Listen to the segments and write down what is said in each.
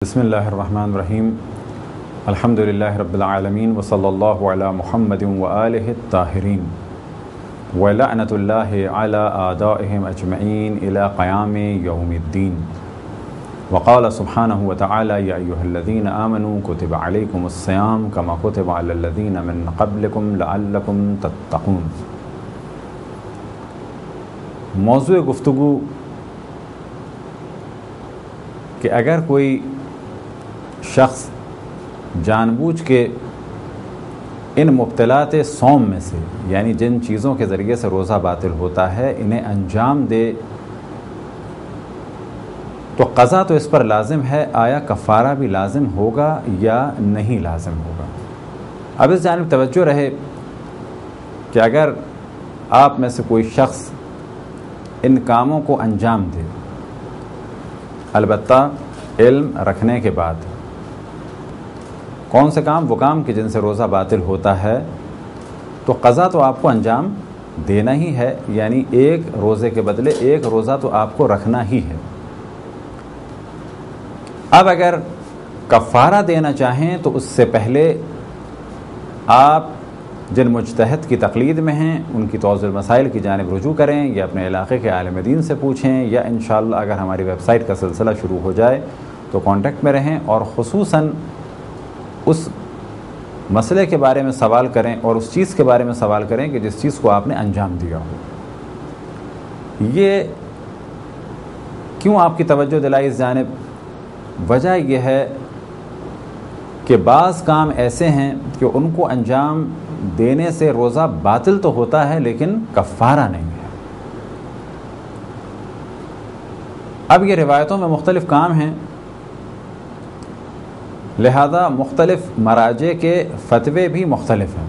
بسم اللہ الرحمن الرحیم الحمدللہ رب العالمین وصلی اللہ علی محمد وآلہ الطاہرین ولعنۃ اللہ علی اعدائہم اجمعین الی قیام یوم الدین وقال سبحانہ وتعالی یا ایہا الذین آمنوا کتب علیکم الصیام کما کتب علی الذین من قبلکم لعلکم تتقون۔ موضوع گفتگو کہ اگر کوئی شخص جان بوجھ کے ان مبتلات صوم میں سے یعنی جن چیزوں کے ذریعے سے روزہ باطل ہوتا ہے انہیں انجام دے تو قضا تو اس پر لازم ہے، آیا کفارہ بھی لازم ہوگا یا نہیں لازم ہوگا؟ اب اس جانب توجہ رہے کہ اگر آپ میں سے کوئی شخص ان کاموں کو انجام دے، البتہ علم رکھنے کے بعد، کون سے کام؟ وہ کام کہ جن سے روزہ باطل ہوتا ہے، تو قضا تو آپ کو انجام دینا ہی ہے، یعنی ایک روزے کے بدلے ایک روزہ تو آپ کو رکھنا ہی ہے۔ اب اگر کفارہ دینا چاہیں تو اس سے پہلے آپ جن مجتہد کی تقلید میں ہیں ان کی توضیح المسائل کی جانب رجوع کریں یا اپنے علاقے کے عالم دین سے پوچھیں، یا انشاءاللہ اگر ہماری ویب سائٹ کا سلسلہ شروع ہو جائے تو کانٹیکٹ میں رہیں اور خصوصاً اس مسئلے کے بارے میں سوال کریں اور اس چیز کے بارے میں سوال کریں کہ جس چیز کو آپ نے انجام دیا ہو۔ یہ کیوں آپ کی توجہ دلائی اس جانب؟ وجہ یہ ہے کہ بعض کام ایسے ہیں کہ ان کو انجام دینے سے روزہ باطل تو ہوتا ہے لیکن کفارہ نہیں ہے۔ اب یہ روایتوں میں مختلف کام ہیں، لہذا مختلف مراجع کے فتوے بھی مختلف ہیں۔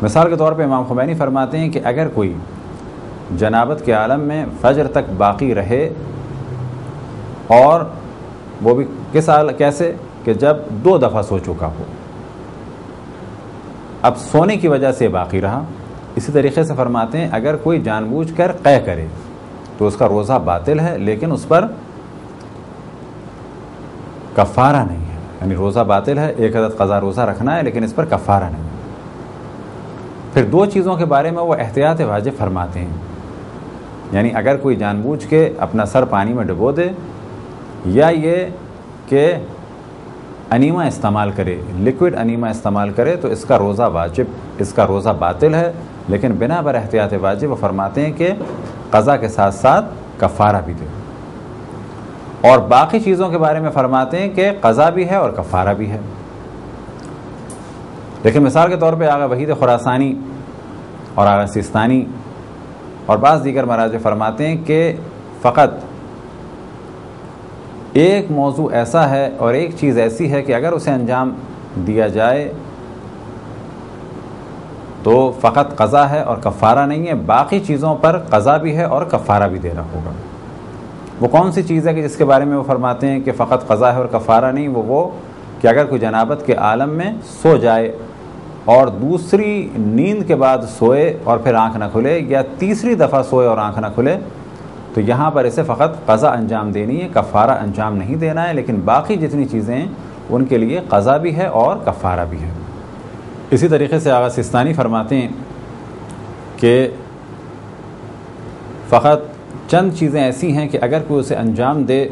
مثال کے طور پہ امام خمینی فرماتے ہیں کہ اگر کوئی جنابت کے عالم میں فجر تک باقی رہے، اور وہ بھی کیسے کہ جب 2 دفعہ سو چکا ہو، اب سونے کی وجہ سے باقی رہا۔ اسی طریقے سے فرماتے ہیں اگر کوئی جان بوجھ کر قے کرے تو اس کا روزہ باطل ہے لیکن اس پر کفارہ نہیں ہے، یعنی روزہ باطل ہے، 1 عدد قضا روزہ رکھنا ہے لیکن اس پر کفارہ نہیں ہے۔ پھر 2 چیزوں کے بارے میں وہ احتیاط واجب فرماتے ہیں، یعنی اگر کوئی جان بوجھ کے اپنا سر پانی میں ڈبو دے، یا یہ کہ انیما استعمال کرے، لیکوڈ انیما استعمال کرے، تو اس کا روزہ واجب، اس کا روزہ باطل ہے، لیکن بنا بر احتیاط واجب وہ فرماتے ہیں کہ قضا کے ساتھ ساتھ کفارہ بھی دے۔ اور باقی چیزوں کے بارے میں فرماتے ہیں کہ قضا بھی ہے اور کفارہ بھی ہے۔ لیکن مثال کے طور پہ آغا وحید خراسانی اور آغا سیستانی اور بعض دیگر مراجع فرماتے ہیں کہ فقط ایک موضوع ایسا ہے اور ایک چیز ایسی ہے کہ اگر اسے انجام دیا جائے تو فقط قضا ہے اور کفارہ نہیں ہے، باقی چیزوں پر قضا بھی ہے اور کفارہ بھی دینا ہوگا۔ وہ کون سی چیز ہے کہ جس کے بارے میں وہ فرماتے ہیں کہ فقط قضا ہے اور کفارہ نہیں؟ وہ کہ اگر کوئی جنابت کے عالم میں سو جائے اور دوسری نیند کے بعد سوئے اور پھر آنکھ نہ کھلے، یا تیسری دفعہ سوئے اور آنکھ نہ کھلے، تو یہاں پر اسے فقط قضا انجام دینی ہے، کفارہ انجام نہیں دینا ہے، لیکن باقی جتنی چیزیں ہیں ان کے لیے قضا بھی ہے اور کفارہ بھی ہے۔ اسی طریقے سے آغا سیستانی فرماتے ہیں کہ فقط چند چیزیں ایسی ہیں کہ اگر کوئی اسے انجام دے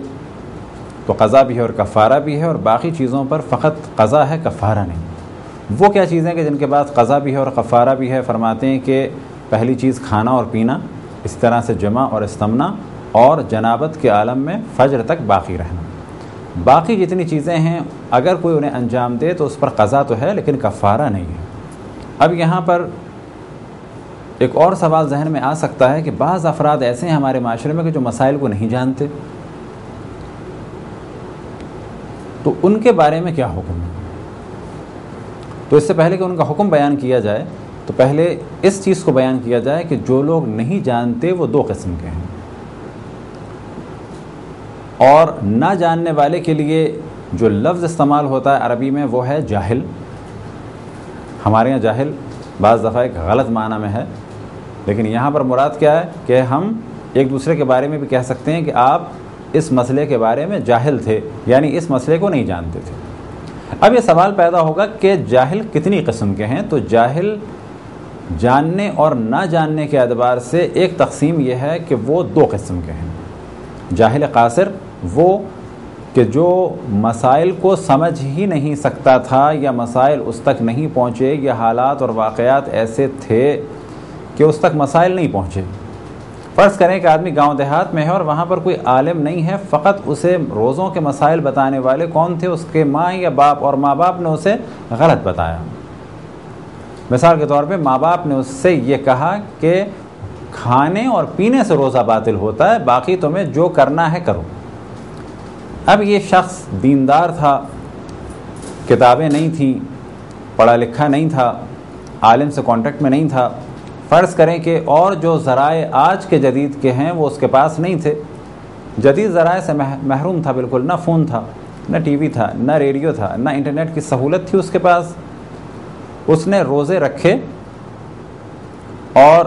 تو قضا بھی ہے اور کفارہ بھی ہے، اور باقی چیزوں پر فقط قضا ہے، کفارہ نہیں۔ وہ کیا چیزیں کہ جن کے بعد قضا بھی ہے اور کفارہ بھی ہے؟ فرماتے ہیں کہ پہلی چیز کھانا اور پینا، اس طرح سے جمع اور استمنا، اور جنابت کے عالم میں فجر تک باقی رہنا۔ باقی جتنی چیزیں ہیں اگر کوئی انہیں انجام دے تو اس پر قضا تو ہے لیکن کفارہ نہیں ہے۔ اب یہاں پر ایک اور سوال ذہن میں آ سکتا ہے کہ بعض افراد ایسے ہیں ہمارے معاشرے میں کہ جو مسائل کو نہیں جانتے، تو ان کے بارے میں کیا حکم ہے؟ تو اس سے پہلے کہ ان کا حکم بیان کیا جائے تو پہلے اس چیز کو بیان کیا جائے کہ جو لوگ نہیں جانتے وہ 2 قسم کے ہیں، اور نہ جاننے والے کے لیے جو لفظ استعمال ہوتا ہے عربی میں وہ ہے جاہل۔ ہمارے یہاں جاہل بعض دفعہ ایک غلط معنی میں ہے، لیکن یہاں پر مراد کیا ہے کہ ہم ایک دوسرے کے بارے میں بھی کہہ سکتے ہیں کہ آپ اس مسئلے کے بارے میں جاہل تھے، یعنی اس مسئلے کو نہیں جانتے تھے۔ اب یہ سوال پیدا ہوگا کہ جاہل کتنی قسم کے ہیں؟ تو جاہل جاننے اور نہ جاننے کے اعتبار سے ایک تقسیم یہ ہے کہ وہ دو قسم کے ہیں۔ جاہل قاصر وہ کہ جو مسائل کو سمجھ ہی نہیں سکتا تھا، یا مسائل اس تک نہیں پہنچے، یا حالات اور واقعات ایسے تھے کہ اس تک مسائل نہیں پہنچے۔ فرض کریں کہ آدمی گاؤں دیہات میں ہے اور وہاں پر کوئی عالم نہیں ہے، فقط اسے روزوں کے مسائل بتانے والے کون تھے؟ اس کے ماں یا باپ، اور ماں باپ نے اسے غلط بتایا۔ مثال کے طور پہ ماں باپ نے اس سے یہ کہا کہ کھانے اور پینے سے روزہ باطل ہوتا ہے، باقی تمہیں جو کرنا ہے کرو۔ اب یہ شخص دیندار تھا، کتابیں نہیں تھیں، پڑھا لکھا نہیں تھا، عالم سے کانٹیکٹ میں نہیں تھا۔ فرض کریں کہ اور جو ذرائع آج کے جدید کے ہیں وہ اس کے پاس نہیں تھے، جدید ذرائع سے محروم تھا بالکل، نہ فون تھا، نہ ٹی وی تھا، نہ ریڈیو تھا، نہ انٹرنیٹ کی سہولت تھی اس کے پاس۔ اس نے روزے رکھے اور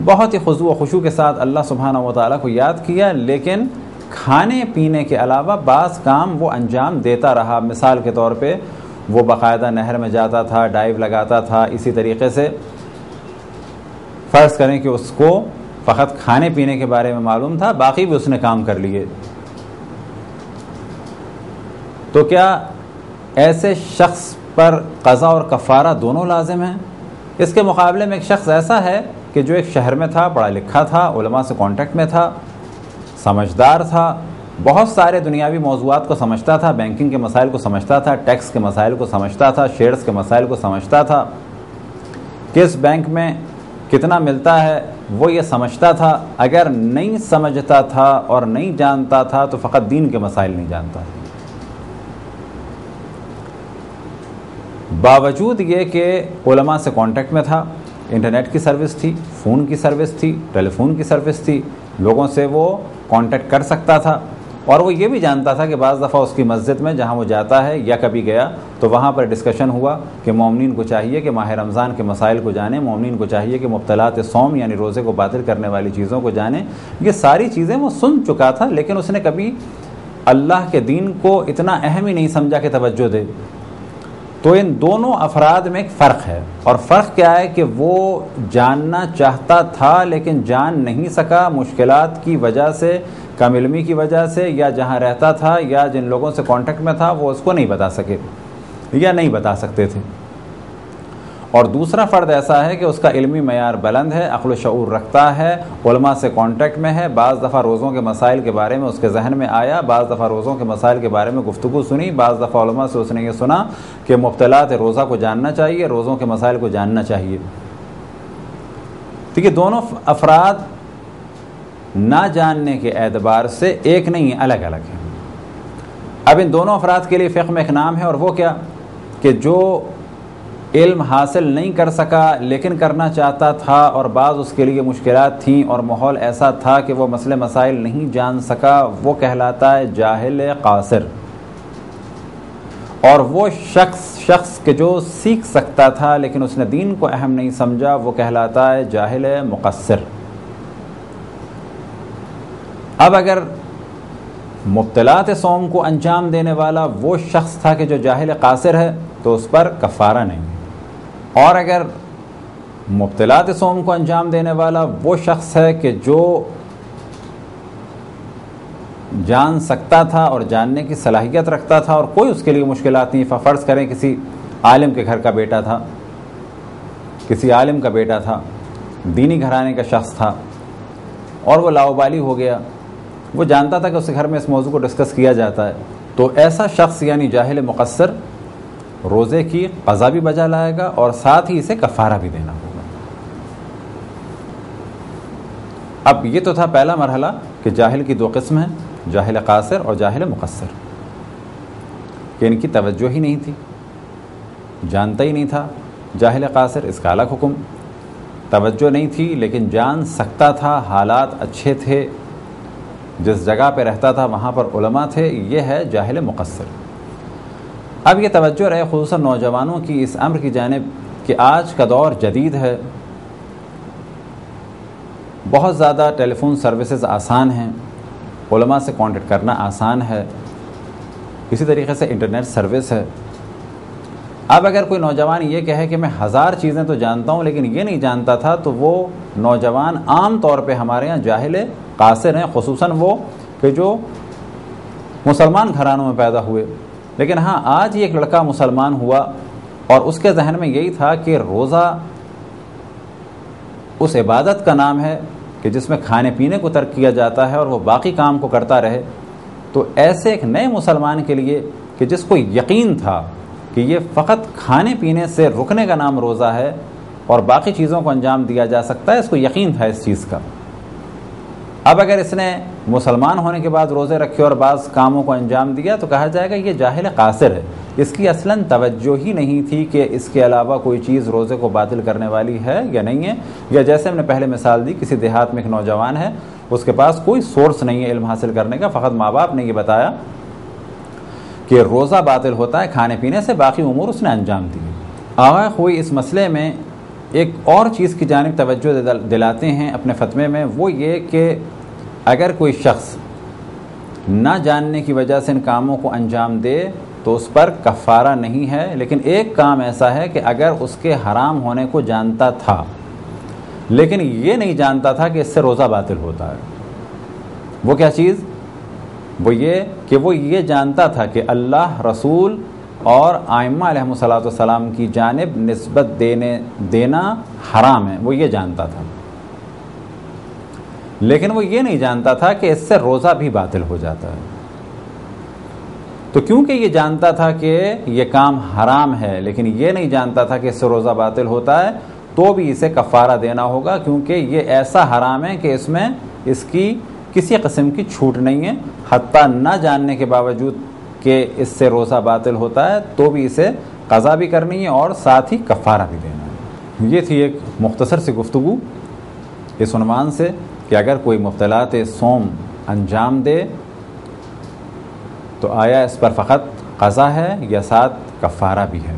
بہت ہی خضوع و خشوع کے ساتھ اللہ سبحانہ و تعالیٰ کو یاد کیا، لیکن کھانے پینے کے علاوہ بعض کام وہ انجام دیتا رہا۔ مثال کے طور پہ وہ باقاعدہ نہر میں جاتا تھا، ڈائیو لگاتا تھا۔ اسی طریقے سے فرض کریں کہ اس کو فقط کھانے پینے کے بارے میں معلوم تھا، باقی بھی اس نے کام کر لیے۔ تو کیا ایسے شخص پر قضا اور کفارہ دونوں لازم ہیں؟ اس کے مقابلے میں ایک شخص ایسا ہے کہ جو ایک شہر میں تھا، پڑھا لکھا تھا، علماء سے کانٹیکٹ میں تھا، سمجھدار تھا، بہت سارے دنیاوی موضوعات کو سمجھتا تھا، بینکنگ کے مسائل کو سمجھتا تھا، ٹیکس کے مسائل کو سمجھتا تھا، شیئرز کے مسائل کو سمجھتا تھا، کس بینک میں کتنا ملتا ہے وہ یہ سمجھتا تھا۔ اگر نہیں سمجھتا تھا اور نہیں جانتا تھا تو فقط دین کے مسائل نہیں جانتا۔ باوجود یہ کہ علماء سے کانٹیکٹ میں تھا، انٹرنیٹ کی سروس تھی، فون کی سروس تھی، ٹیلی فون کی سروس تھی، لوگوں سے وہ کانٹیکٹ کر سکتا تھا، اور وہ یہ بھی جانتا تھا کہ بعض دفعہ اس کی مسجد میں جہاں وہ جاتا ہے یا کبھی گیا تو وہاں پر ڈسکشن ہوا کہ مومنین کو چاہیے کہ ماہ رمضان کے مسائل کو جانیں، مومنین کو چاہیے کہ مبطلات صوم یعنی روزے کو باطل کرنے والی چیزوں کو جانیں۔ یہ ساری چیزیں وہ سن چکا تھا، لیکن اس نے کبھی اللہ کے دین کو اتنا اہم ہی نہیں سمجھا کہ توجہ دے۔ تو ان دونوں افراد میں ایک فرق ہے، اور فرق کیا ہے کہ وہ جاننا چاہتا تھا لیکن جان نہیں سکا، مشکلات کی وجہ سے، کم علمی کی وجہ سے، یا جہاں رہتا تھا یا جن لوگوں سے کانٹیکٹ میں تھا وہ اس کو نہیں بتا سکے یا نہیں بتا سکتے تھے۔ اور دوسرا فرد ایسا ہے کہ اس کا علمی معیار بلند ہے، عقل و شعور رکھتا ہے، علماء سے کانٹیکٹ میں ہے، بعض دفعہ روزوں کے مسائل کے بارے میں اس کے ذہن میں آیا، بعض دفعہ روزوں کے مسائل کے بارے میں گفتگو سنی، بعض دفعہ علماء سے اس نے یہ سنا کہ مبطلات روزہ کو جاننا چاہیے، روزوں کے مسائل کو جاننا چاہیے۔ ٹھیک ہے، دونوں افراد نہ جاننے کے اعتبار سے ایک نہیں، الگ الگ ہیں۔ اب ان دونوں افراد کے لیے فقہ میں ایک نام ہے، اور وہ کیا کہ جو علم حاصل نہیں کر سکا لیکن کرنا چاہتا تھا، اور بعض اس کے لیے مشکلات تھیں اور ماحول ایسا تھا کہ وہ مسئلے مسائل نہیں جان سکا، وہ کہلاتا ہے جاہل قاصر۔ اور وہ شخص کہ جو سیکھ سکتا تھا لیکن اس نے دین کو اہم نہیں سمجھا، وہ کہلاتا ہے جاہل مقصر۔ اب اگر مبطلات صوم کو انجام دینے والا وہ شخص تھا کہ جو جاہل قاصر ہے تو اس پر کفارہ نہیں، اور اگر مبطلات صوم کو انجام دینے والا وہ شخص ہے کہ جو جان سکتا تھا اور جاننے کی صلاحیت رکھتا تھا اور کوئی اس کے لیے مشکلات نہیں، فرض کریں کسی عالم کے گھر کا بیٹا تھا، کسی عالم کا بیٹا تھا، دینی گھرانے کا شخص تھا، اور وہ لاؤبالی ہو گیا، وہ جانتا تھا کہ اس گھر میں اس موضوع کو ڈسکس کیا جاتا ہے، تو ایسا شخص یعنی جاہل مقصر روزے کی قضا بھی بجا لائے گا اور ساتھ ہی اسے کفارہ بھی دینا ہوگا۔ اب یہ تو تھا پہلا مرحلہ کہ جاہل کی دو قسم ہیں، جاہل قاصر اور جاہل مقصر، کہ ان کی توجہ ہی نہیں تھی، جانتا ہی نہیں تھا۔ جاہل قاصر اس کا الگ حکم، توجہ نہیں تھی لیکن جان سکتا تھا، حالات اچھے تھے، جس جگہ پہ رہتا تھا وہاں پر علماء تھے، یہ ہے جاہل مقصر۔ اب یہ توجہ رہے خصوصاً نوجوانوں کی اس امر کی جانب کہ آج کا دور جدید ہے، بہت زیادہ ٹیلی فون سروسز آسان ہیں، علماء سے کانٹیکٹ کرنا آسان ہے، اسی طریقے سے انٹرنیٹ سروس ہے۔ اب اگر کوئی نوجوان یہ کہے کہ میں 1000 چیزیں تو جانتا ہوں لیکن یہ نہیں جانتا تھا، تو وہ نوجوان عام طور پہ ہمارے ہاں جاہل قاصر ہیں، خصوصاً وہ کہ جو مسلمان گھرانوں میں پیدا ہوئے۔ لیکن ہاں، آج ایک لڑکا مسلمان ہوا اور اس کے ذہن میں یہی تھا کہ روزہ اس عبادت کا نام ہے کہ جس میں کھانے پینے کو ترک کیا جاتا ہے اور وہ باقی کام کو کرتا رہے، تو ایسے ایک نئے مسلمان کے لیے کہ جس کو یقین تھا کہ یہ فقط کھانے پینے سے رکنے کا نام روزہ ہے اور باقی چیزوں کو انجام دیا جا سکتا ہے، اس کو یقین تھا اس چیز کا۔ اب اگر اس نے مسلمان ہونے کے بعد روزے رکھے اور بعض کاموں کو انجام دیا تو کہا جائے گا یہ جاہل قاصر ہے، اس کی اصلاً توجہ ہی نہیں تھی کہ اس کے علاوہ کوئی چیز روزے کو باطل کرنے والی ہے یا نہیں ہے، یا جیسے ہم نے پہلے مثال دی، کسی دیہات میں ایک نوجوان ہے، اس کے پاس کوئی سورس نہیں ہے علم حاصل کرنے کا، فقط ماں باپ نے یہ بتایا کہ روزہ باطل ہوتا ہے کھانے پینے سے، باقی امور اس نے انجام دیے۔ آغا خوئی اس مسئلے میں ایک اور چیز کی جانب توجہ دلاتے ہیں اپنے فتوے میں، وہ یہ کہ اگر کوئی شخص نہ جاننے کی وجہ سے ان کاموں کو انجام دے تو اس پر کفارہ نہیں ہے، لیکن ایک کام ایسا ہے کہ اگر اس کے حرام ہونے کو جانتا تھا لیکن یہ نہیں جانتا تھا کہ اس سے روزہ باطل ہوتا ہے، وہ کیا چیز؟ وہ یہ کہ وہ یہ جانتا تھا کہ اللہ، رسول اور ائمہ علیہ الصلوۃ والسلام کی جانب نسبت دینا حرام ہے، وہ یہ جانتا تھا، لیکن وہ یہ نہیں جانتا تھا کہ اس سے روزہ بھی باطل ہو جاتا ہے۔ تو کیونکہ یہ جانتا تھا کہ یہ کام حرام ہے لیکن یہ نہیں جانتا تھا کہ اس سے روزہ باطل ہوتا ہے، تو بھی اسے کفارہ دینا ہوگا، کیونکہ یہ ایسا حرام ہے کہ اس میں اس کی کسی قسم کی چھوٹ نہیں ہے، حتیٰ نہ جاننے کے باوجود کہ اس سے روزہ باطل ہوتا ہے تو بھی اسے قضا بھی کرنی ہے اور ساتھ ہی کفارہ بھی دینا ہے۔ یہ تھی ایک مختصر سی گفتگو اس عنوان سے کہ اگر کوئی مبطلات صوم انجام دے تو آیا اس پر فقط قضا ہے یا ساتھ کفارہ بھی ہے۔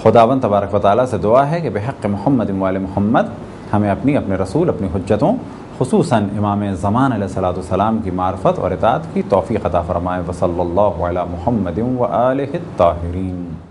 خداوند تبارک و تعالیٰ سے دعا ہے کہ بحق محمد و آل محمد ہمیں اپنے رسول، اپنی حجتوں، خصوصاً امام زمان علیہ الصلوۃ والسلام کی معرفت اور اطاعت کی توفیق عطا فرمائے۔ وصلی اللہ علی محمد و آلہ الطاہرین۔